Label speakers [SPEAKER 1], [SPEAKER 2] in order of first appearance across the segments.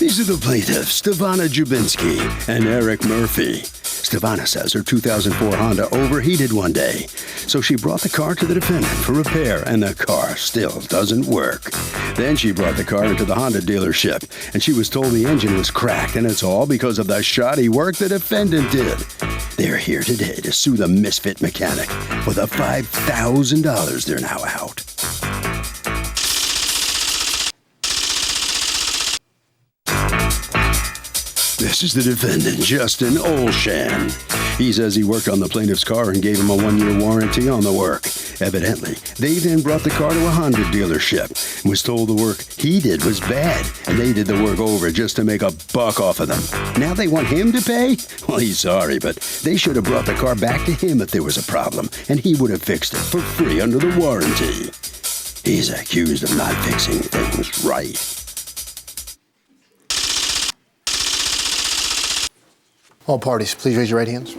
[SPEAKER 1] These are the plaintiffs, Stevana Jubinski and Eric Murphy. Stevana says her 2004 Honda overheated one day, so she brought the car to the defendant for repair, and the car still doesn't work. Then she brought the car into the Honda dealership, and she was told the engine was cracked, and it's all because of the shoddy work the defendant did. They're here today to sue the misfit mechanic. For the $5,000 they're now out. This is the defendant, Justin Olshan. He says he worked on the plaintiff's car and gave him a 1-year warranty on the work. Evidently, they then brought the car to a Honda dealership and was told the work he did was bad, and they did the work over just to make a buck off of them. Now they want him to pay? Well, he's sorry, but they should have brought the car back to him if there was a problem, and he would have fixed it for free under the warranty. He's accused of not fixing things right.
[SPEAKER 2] All parties, please raise your right hands.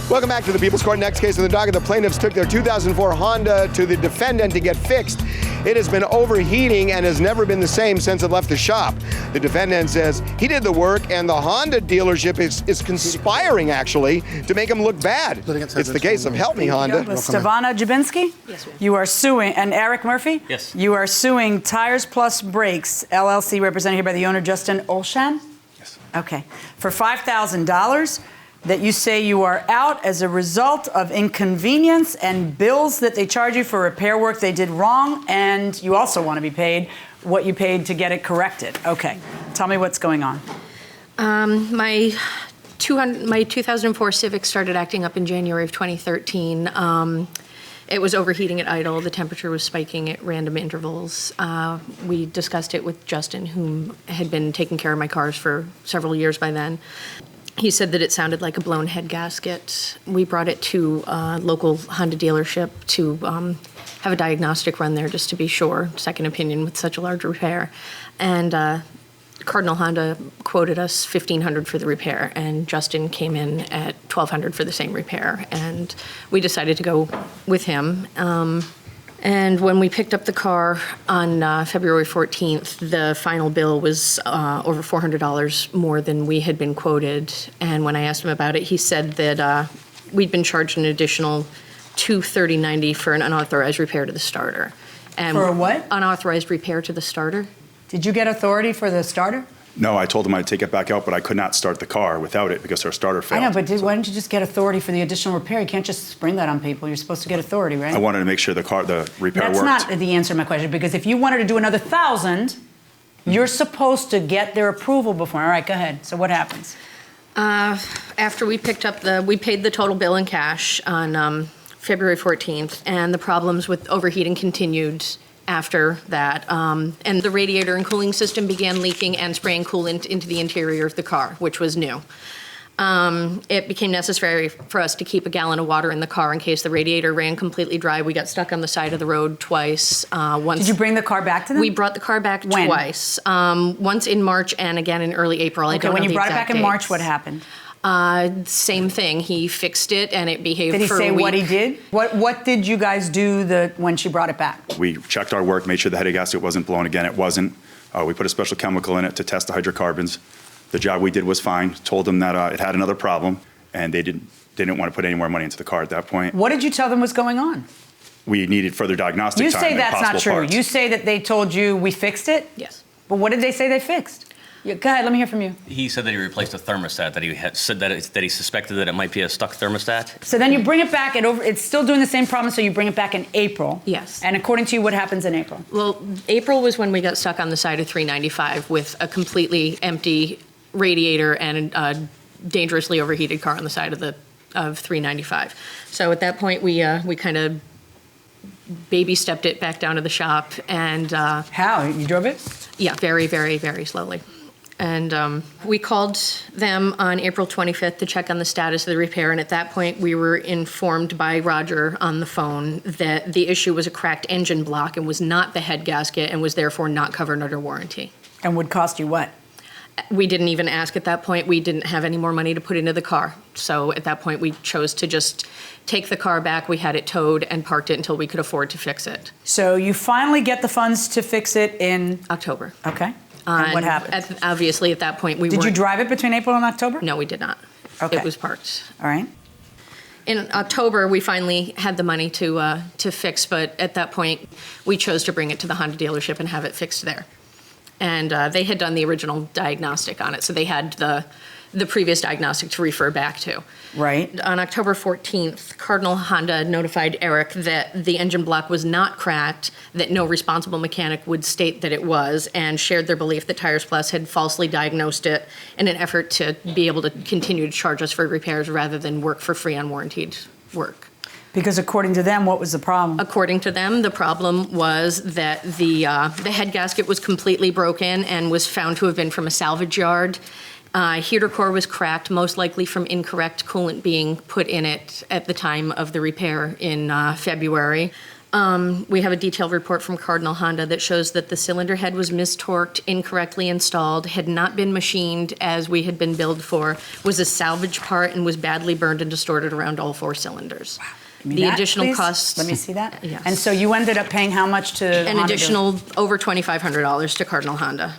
[SPEAKER 3] Welcome back to the People's Court. Next case in the docket, the plaintiffs took their 2004 Honda to the defendant to get fixed. It has been overheating and has never been the same since it left the shop. The defendant says he did the work, and the Honda delership is conspiring, actually, to make him look bad. It's the case of Help Me Honda.
[SPEAKER 4] Stevana Jubinski?
[SPEAKER 5] Yes, ma'am.
[SPEAKER 4] You are suing, and Eric Murphy?
[SPEAKER 5] Yes.
[SPEAKER 4] You are suing Tires Plus Brakes, LLC, represented here by the owner, Justin Olshan?
[SPEAKER 5] Yes.
[SPEAKER 4] Okay. For $5,000 that you say you are out as a result of inconvenience and bills that they charge you for repair work they did wrong, and you also want to be paid what you paid to get it corrected. Okay. Tell me what's going on.
[SPEAKER 5] My 2004 Civic started acting up in January of 2013. It was overheating at idle. The temperature was spiking at random intervals. We discussed it with Justin, whom had been taking care of my cars for several years by then. He said that it sounded like a blown head gasket. We brought it to a local Honda dealership to have a diagnostic run there just to be sure, second opinion with such a large repair. And Cardinal Honda quoted us $1,500 for the repair, and Justin came in at $1,200 for the same repair. And we decided to go with him. And when we picked up the car on February 14th, the final bill was over $400 more than we had been quoted. And when I asked him about it, he said that we'd been charged an additional $230.90 for an unauthorized repair to the starter. And
[SPEAKER 4] For a what?
[SPEAKER 5] Unauthorized repair to the starter.
[SPEAKER 4] Did you get authority for the starter?
[SPEAKER 6] No, I told him I'd take it back out, but I could not start the car without it because our starter failed.
[SPEAKER 4] I know, but why didn't you just get authority for the additional repair? You can't just spring that on people. You're supposed to get authority, right?
[SPEAKER 6] I wanted to make sure the repair
[SPEAKER 4] That's
[SPEAKER 6] worked.
[SPEAKER 4] not the answer to my question, because if you wanted to do another $1,000, you're supposed to get their approval before. All right, go ahead. So what happens?
[SPEAKER 5] After we picked up we paid the total bill in cash on February 14th, and the problems with overheating continued after that. And the radiator and cooling system began leaking and spraying coolant into the interior of the car, which was new. It became necessary for us to keep a gallon of water in the car in case the radiator ran completely dry. We got stuck on the side of the road twice.
[SPEAKER 4] Did you bring the car back to them?
[SPEAKER 5] We brought the car back
[SPEAKER 4] When?
[SPEAKER 5] Twice. Once in March and again in early April. I
[SPEAKER 4] Okay,
[SPEAKER 5] don't know
[SPEAKER 4] when you
[SPEAKER 5] the
[SPEAKER 4] brought it
[SPEAKER 5] exact
[SPEAKER 4] back in March,
[SPEAKER 5] dates.
[SPEAKER 4] what happened?
[SPEAKER 5] Same thing. He fixed it and it behaved
[SPEAKER 4] Did he
[SPEAKER 5] for
[SPEAKER 4] say
[SPEAKER 5] a week.
[SPEAKER 4] what he did? What did you guys do when she brought it back?
[SPEAKER 6] We checked our work, made sure the head gasket wasn't blown again. It wasn't. We put a special chemical in it to test the hydrocarbons. The job we did was fine. Told them that it had another problem, and they didn't want to put any more money into the car at that point.
[SPEAKER 4] What did you tell them was going on?
[SPEAKER 6] We needed further diagnostic
[SPEAKER 4] You
[SPEAKER 6] time
[SPEAKER 4] say
[SPEAKER 6] and
[SPEAKER 4] that's not
[SPEAKER 6] possible
[SPEAKER 4] true.
[SPEAKER 6] parts.
[SPEAKER 4] You say that they told you we fixed it?
[SPEAKER 5] Yes.
[SPEAKER 4] But what did they say they fixed? Yeah, go ahead, let me hear from you.
[SPEAKER 7] He said that he replaced a thermostat, that he had said that he suspected that it might be a stuck thermostat.
[SPEAKER 4] So then you bring it back, it's still doing the same problem, so you bring it back in April.
[SPEAKER 5] Yes.
[SPEAKER 4] And according to you, what happens in April?
[SPEAKER 5] Well, April was when we got stuck on the side of 395 with a completely empty radiator and a dangerously overheated car on the side of 395. So at that point, we kind of baby stepped it back down to the shop and
[SPEAKER 4] How? You drove it?
[SPEAKER 5] yeah, very, very, very slowly. And we called them on April 25th to check on the status of the repair. And at that point, we were informed by Roger on the phone that the issue was a cracked engine block and was not the head gasket and was therefore not covered under warranty.
[SPEAKER 4] And would cost you what?
[SPEAKER 5] We didn't even ask at that point. We didn't have any more money to put into the car. So at that point, we chose to just take the car back. We had it towed and parked it until we could afford to fix it.
[SPEAKER 4] So you finally get the funds to fix it in
[SPEAKER 5] October.
[SPEAKER 4] Okay. And what happened?
[SPEAKER 5] Obviously, at that point, we
[SPEAKER 4] Did you
[SPEAKER 5] weren't-
[SPEAKER 4] drive it between April and October?
[SPEAKER 5] No, we did not.
[SPEAKER 4] Okay.
[SPEAKER 5] It was parked.
[SPEAKER 4] All right.
[SPEAKER 5] In October, we finally had the money to fix, but at that point, we chose to bring it to the Honda dealership and have it fixed there. And they had done the original diagnostic on it, so they had the previous diagnostic to refer back to.
[SPEAKER 4] Right.
[SPEAKER 5] On October 14th, Cardinal Honda notified Eric that the engine block was not cracked, that no responsible mechanic would state that it was, and shared their belief that Tires Plus had falsely diagnosed it in an effort to be able to continue to charge us for repairs rather than work for free on warranted work.
[SPEAKER 4] Because according to them, what was the problem?
[SPEAKER 5] According to them, the problem was that the head gasket was completely broken and was found to have been from a salvage yard. Heater core was cracked, most likely from incorrect coolant being put in it at the time of the repair in February. We have a detailed report from Cardinal Honda that shows that the cylinder head was mistorqued, incorrectly installed, had not been machined as we had been billed for, was a salvage part, and was badly burned and distorted around all 4 cylinders.
[SPEAKER 4] Wow. Give me
[SPEAKER 5] The
[SPEAKER 4] that,
[SPEAKER 5] additional
[SPEAKER 4] please.
[SPEAKER 5] costs.
[SPEAKER 4] Let me see that.
[SPEAKER 5] Yes.
[SPEAKER 4] And so you ended up paying how much to
[SPEAKER 5] An
[SPEAKER 4] Honda
[SPEAKER 5] additional over $2,500 to Cardinal Honda.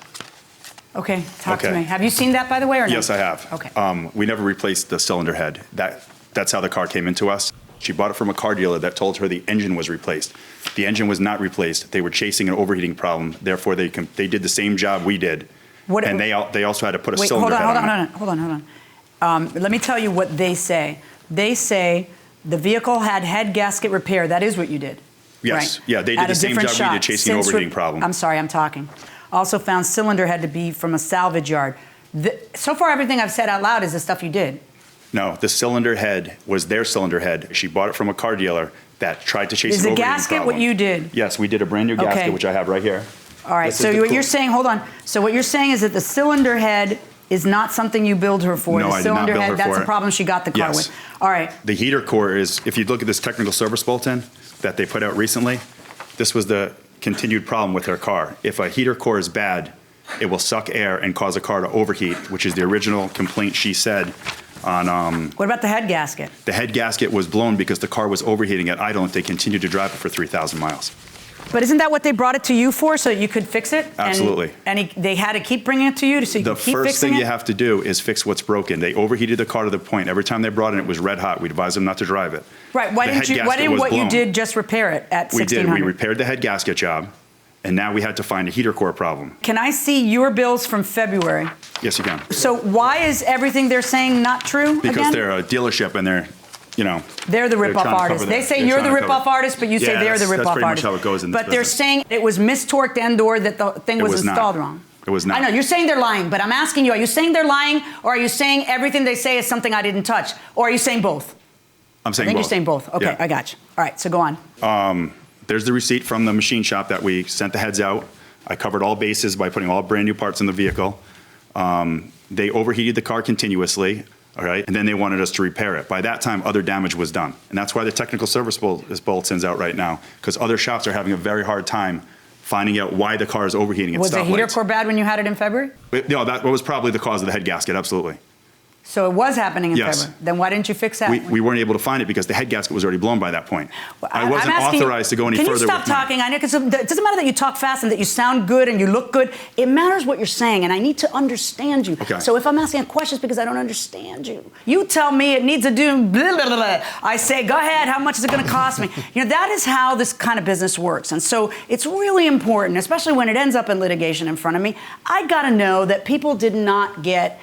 [SPEAKER 4] Okay, talk to
[SPEAKER 6] Okay.
[SPEAKER 4] me. Have you seen that, by the way, or no?
[SPEAKER 6] Yes, I have.
[SPEAKER 4] Okay.
[SPEAKER 6] We never replaced the cylinder head. That's how the car came into us. She bought it from a car dealer that told her the engine was replaced. The engine was not replaced. They were chasing an overheating problem. Therefore, they did the same job we did.
[SPEAKER 4] What-
[SPEAKER 6] and they also had to put a
[SPEAKER 4] Wait,
[SPEAKER 6] cylinder head on it.
[SPEAKER 4] hold on. Let me tell you what they say. They say the vehicle had head gasket repair. That is what you did.
[SPEAKER 6] Yes.
[SPEAKER 4] Right.
[SPEAKER 6] Yeah, they did
[SPEAKER 4] At a
[SPEAKER 6] the same
[SPEAKER 4] different
[SPEAKER 6] job we
[SPEAKER 4] shop.
[SPEAKER 6] did, chasing an
[SPEAKER 4] Since
[SPEAKER 6] overheating problem.
[SPEAKER 4] I'm sorry, I'm talking. Also found cylinder head to be from a salvage yard. So far, everything I've said out loud is the stuff you did.
[SPEAKER 6] No, the cylinder head was their cylinder head. She bought it from a car dealer that tried to chase
[SPEAKER 4] Is
[SPEAKER 6] an
[SPEAKER 4] the
[SPEAKER 6] overheating
[SPEAKER 4] gasket
[SPEAKER 6] problem.
[SPEAKER 4] what you did?
[SPEAKER 6] Yes, we did a brand new gasket,
[SPEAKER 4] Okay.
[SPEAKER 6] which I have right here.
[SPEAKER 4] All right,
[SPEAKER 6] This is
[SPEAKER 4] so
[SPEAKER 6] the
[SPEAKER 4] what
[SPEAKER 6] cool-
[SPEAKER 4] you're saying, hold on. So what you're saying is that the cylinder head is not something you billed her for.
[SPEAKER 6] No,
[SPEAKER 4] the
[SPEAKER 6] I did not
[SPEAKER 4] cylinder
[SPEAKER 6] bill
[SPEAKER 4] head,
[SPEAKER 6] her
[SPEAKER 4] that's
[SPEAKER 6] for
[SPEAKER 4] the
[SPEAKER 6] it.
[SPEAKER 4] problem she got the car
[SPEAKER 6] Yes.
[SPEAKER 4] with. All right.
[SPEAKER 6] The heater core is, if you look at this technical service bulletin that they put out recently, this was the continued problem with her car. If a heater core is bad, it will suck air and cause a car to overheat, which is the original complaint she said on
[SPEAKER 4] What about the head gasket?
[SPEAKER 6] the head gasket was blown because the car was overheating at idle and they continued to drive it for 3,000 miles.
[SPEAKER 4] But isn't that what they brought it to you for, so that you could fix it?
[SPEAKER 6] Absolutely.
[SPEAKER 4] And they had to keep bringing it to you so you
[SPEAKER 6] The
[SPEAKER 4] could keep
[SPEAKER 6] first
[SPEAKER 4] fixing
[SPEAKER 6] thing
[SPEAKER 4] it?
[SPEAKER 6] you have to do is fix what's broken. They overheated the car to the point, every time they brought it, it was red hot. We'd advise them not to drive it.
[SPEAKER 4] Right, why
[SPEAKER 6] The
[SPEAKER 4] didn't
[SPEAKER 6] head gasket was
[SPEAKER 4] what you
[SPEAKER 6] blown.
[SPEAKER 4] did just repair it at
[SPEAKER 6] We did.
[SPEAKER 4] 1,600?
[SPEAKER 6] We repaired the head gasket job, and now we had to find a heater core problem.
[SPEAKER 4] Can I see your bills from February?
[SPEAKER 6] Yes, you can.
[SPEAKER 4] So why is everything they're saying not true
[SPEAKER 6] Because
[SPEAKER 4] again?
[SPEAKER 6] they're a dealership and they're, you know.
[SPEAKER 4] They're the
[SPEAKER 6] they're
[SPEAKER 4] rip-off
[SPEAKER 6] trying to
[SPEAKER 4] artist.
[SPEAKER 6] cover
[SPEAKER 4] They
[SPEAKER 6] that.
[SPEAKER 4] say
[SPEAKER 6] They're
[SPEAKER 4] you're the
[SPEAKER 6] trying to
[SPEAKER 4] rip-off
[SPEAKER 6] cover-
[SPEAKER 4] artist, but you say
[SPEAKER 6] Yeah,
[SPEAKER 4] they're the
[SPEAKER 6] that's
[SPEAKER 4] rip-off
[SPEAKER 6] pretty much
[SPEAKER 4] artist.
[SPEAKER 6] how it goes in this
[SPEAKER 4] But they're
[SPEAKER 6] business.
[SPEAKER 4] saying it was mistorqued and or that the thing was
[SPEAKER 6] was not.
[SPEAKER 4] installed wrong.
[SPEAKER 6] It was not.
[SPEAKER 4] I know, you're saying they're lying, but I'm asking you, are you saying they're lying, or are you saying everything they say is something I didn't touch? Or are you saying both?
[SPEAKER 6] I'm saying
[SPEAKER 4] I think
[SPEAKER 6] both.
[SPEAKER 4] you're saying both. Okay,
[SPEAKER 6] Yeah.
[SPEAKER 4] I got you. All right, so go on.
[SPEAKER 6] There's the receipt from the machine shop that we sent the heads out. I covered all bases by putting all brand new parts in the vehicle. They overheated the car continuously, all right, and then they wanted us to repair it. By that time, other damage was done. And that's why the technical service bulletin's out right now, because other shops are having a very hard time finding out why the car is overheating at
[SPEAKER 4] Was the
[SPEAKER 6] stoplights.
[SPEAKER 4] heater core bad when you had it in February?
[SPEAKER 6] No, that was probably the cause of the head gasket, absolutely.
[SPEAKER 4] So it was happening in
[SPEAKER 6] Yes.
[SPEAKER 4] February. Then why didn't you fix that?
[SPEAKER 6] We weren't able to find it because the head gasket was already blown by that point.
[SPEAKER 4] Well,
[SPEAKER 6] I wasn't
[SPEAKER 4] I'm asking you,
[SPEAKER 6] authorized to go any
[SPEAKER 4] can
[SPEAKER 6] further
[SPEAKER 4] you stop
[SPEAKER 6] with my-
[SPEAKER 4] talking? I know, because it doesn't matter that you talk fast and that you sound good and you look good. It matters what you're saying, and I need to understand you.
[SPEAKER 6] Okay.
[SPEAKER 4] So if I'm asking a question, it's because I don't understand you. You tell me it needs to do blah, blah, blah, blah. I say, go ahead, how much is it going to cost me? You know, that is how this kind of business works. And so it's really important, especially when it ends up in litigation in front of me. I got to know that people did not get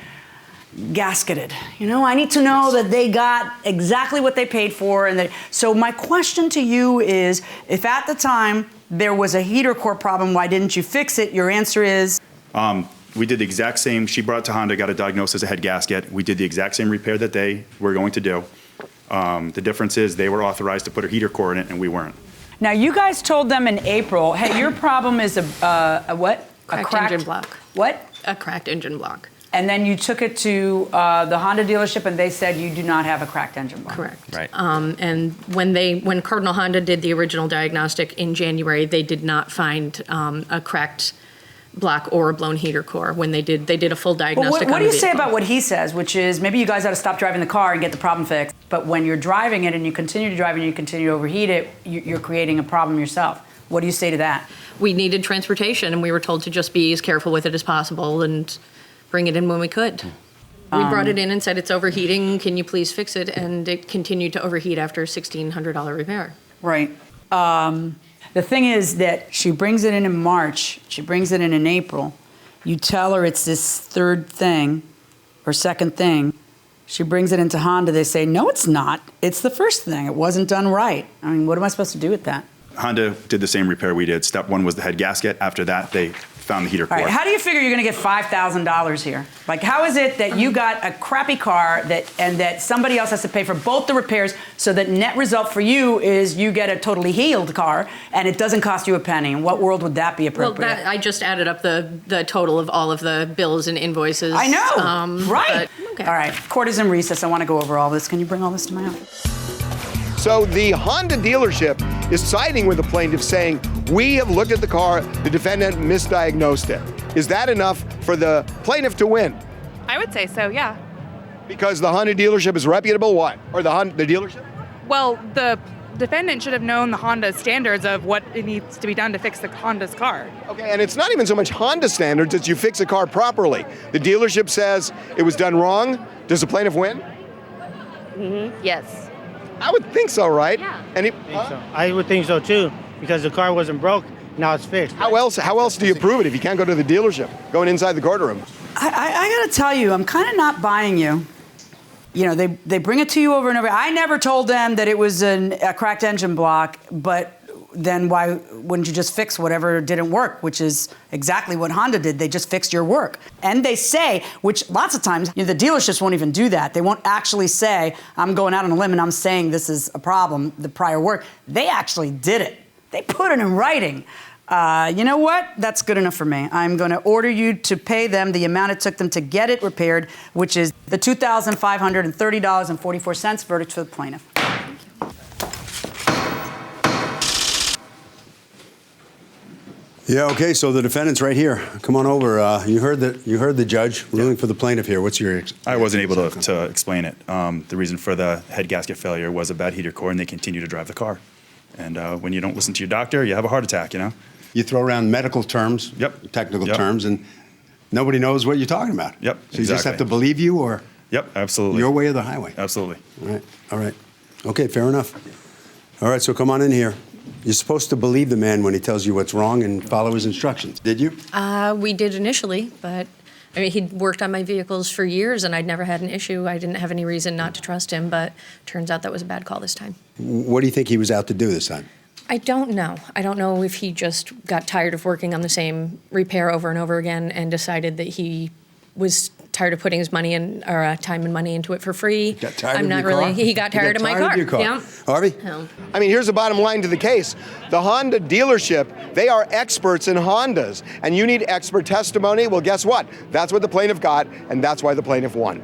[SPEAKER 4] gasketed. You know, I need to know that they got exactly what they paid for. And that, so my question to you is, if at the time there was a heater core problem, why didn't you fix it? Your answer is?
[SPEAKER 6] We did the exact same. She brought it to Honda, got it diagnosed as a head gasket. We did the exact same repair that they were going to do. The difference is they were authorized to put a heater core in it, and we weren't.
[SPEAKER 4] Now, you guys told them in April, hey, your problem is a what?
[SPEAKER 5] Cracked engine block.
[SPEAKER 4] What?
[SPEAKER 5] A cracked engine block.
[SPEAKER 4] And then you took it to the Honda dealership, and they said you do not have a cracked engine block.
[SPEAKER 5] Correct.
[SPEAKER 7] Right.
[SPEAKER 5] And when Cardinal Honda did the original diagnostic in January, they did not find a cracked block or a blown heater core. When they did a full
[SPEAKER 4] But
[SPEAKER 5] diagnostic.
[SPEAKER 4] what
[SPEAKER 5] on
[SPEAKER 4] do you
[SPEAKER 5] the
[SPEAKER 4] say
[SPEAKER 5] vehicle.
[SPEAKER 4] about what he says, which is maybe you guys ought to stop driving the car and get the problem fixed, but when you're driving it and you continue to drive and you continue to overheat it, you're creating a problem yourself. What do you say to that?
[SPEAKER 5] we needed transportation, and we were told to just be as careful with it as possible and bring it in when we could. We brought it in and said, it's overheating, can you please fix it? And it continued to overheat after a $1,600 repair.
[SPEAKER 4] Right. The thing is that she brings it in March, she brings it in April. You tell her it's this third thing or second thing. She brings it into Honda. They say, no, it's not. It's the first thing. It wasn't done right. I mean, what am I supposed to do with that?
[SPEAKER 6] Honda did the same repair we did. Step one was the head gasket. After that, they found the heater core.
[SPEAKER 4] All right, how do you figure you're going to get $5,000 here? Like, how is it that you got a crappy car and that somebody else has to pay for both the repairs, so that net result for you is you get a totally healed car and it doesn't cost you a penny? In what world would that be appropriate?
[SPEAKER 5] Well, I just added up the total of all of the bills and invoices.
[SPEAKER 4] I know, right.
[SPEAKER 5] But, okay.
[SPEAKER 4] All right, court is in recess. I want to go over all this. Can you bring all this to my office?
[SPEAKER 3] So the Honda dealership is siding with the plaintiff, saying, we have looked at the car, the defendant misdiagnosed it. Is that enough for the plaintiff to win?
[SPEAKER 8] I would say so, yeah.
[SPEAKER 3] Because the Honda dealership is reputable, what? Or the dealership?
[SPEAKER 8] Well, the defendant should have known the Honda standards of what it needs to be done to fix the Honda's car.
[SPEAKER 3] Okay, and it's not even so much Honda standards, it's you fix a car properly. The dealership says it was done wrong. Does the plaintiff win?
[SPEAKER 9] Mm-hmm. Yes.
[SPEAKER 3] I would think so, right?
[SPEAKER 9] Yeah.
[SPEAKER 10] I would think so too, because the car wasn't broke, now it's fixed.
[SPEAKER 3] How else do you prove it if you can't go to the dealership, going inside the courtroom?
[SPEAKER 4] I got to tell you, I'm kind of not buying you. You know, they bring it to you over and over. I never told them that it was a cracked engine block, but then why wouldn't you just fix whatever didn't work, which is exactly what Honda did. They just fixed your work. And they say, which lots of times, you know, the dealerships won't even do that. They won't actually say, I'm going out on a limb and I'm saying this is a problem, the prior work. They actually did it. They put it in writing. You know what? That's good enough for me. I'm going to order you to pay them the amount it took them to get it repaired, which is the $2,530.44. Verdict for the plaintiff.
[SPEAKER 1] Yeah, okay, so the defendant's right here. Come on over. You heard the judge ruling for the plaintiff here. What's your
[SPEAKER 6] I wasn't able to explain it. The reason for the head gasket failure was a bad heater core, and they continue to drive the car. And when you don't listen to your doctor, you have a heart attack, you know?
[SPEAKER 1] You throw around medical terms, technical terms, and nobody knows what you're talking about.
[SPEAKER 6] Yep,
[SPEAKER 1] So you just have to believe you, or
[SPEAKER 6] Yep, absolutely.
[SPEAKER 1] your way or the highway.
[SPEAKER 6] Absolutely.
[SPEAKER 1] All right. Okay, fair enough. All right, so come on in here. You're supposed to believe the man when he tells you what's wrong and follow his instructions. Did you?
[SPEAKER 5] We did initially, but I mean, he'd worked on my vehicles for years and I'd never had an issue. I didn't have any reason not to trust him, but turns out that was a bad call this time.
[SPEAKER 1] What do you think he was out to do this time?
[SPEAKER 5] I don't know. I don't know if he just got tired of working on the same repair over and over again and decided that he was tired of putting his money in, or time and money into it for free.
[SPEAKER 1] Got tired
[SPEAKER 5] I'm
[SPEAKER 1] of
[SPEAKER 5] not
[SPEAKER 1] your
[SPEAKER 5] really.
[SPEAKER 1] car?
[SPEAKER 5] He got tired of my car. Yeah.
[SPEAKER 1] Harvey?
[SPEAKER 5] No.
[SPEAKER 3] I mean, here's the bottom line to the case. The Honda dealership, they are experts in Hondas, and you need expert testimony. Well, guess what? That's what the plaintiff got, and that's why the plaintiff won.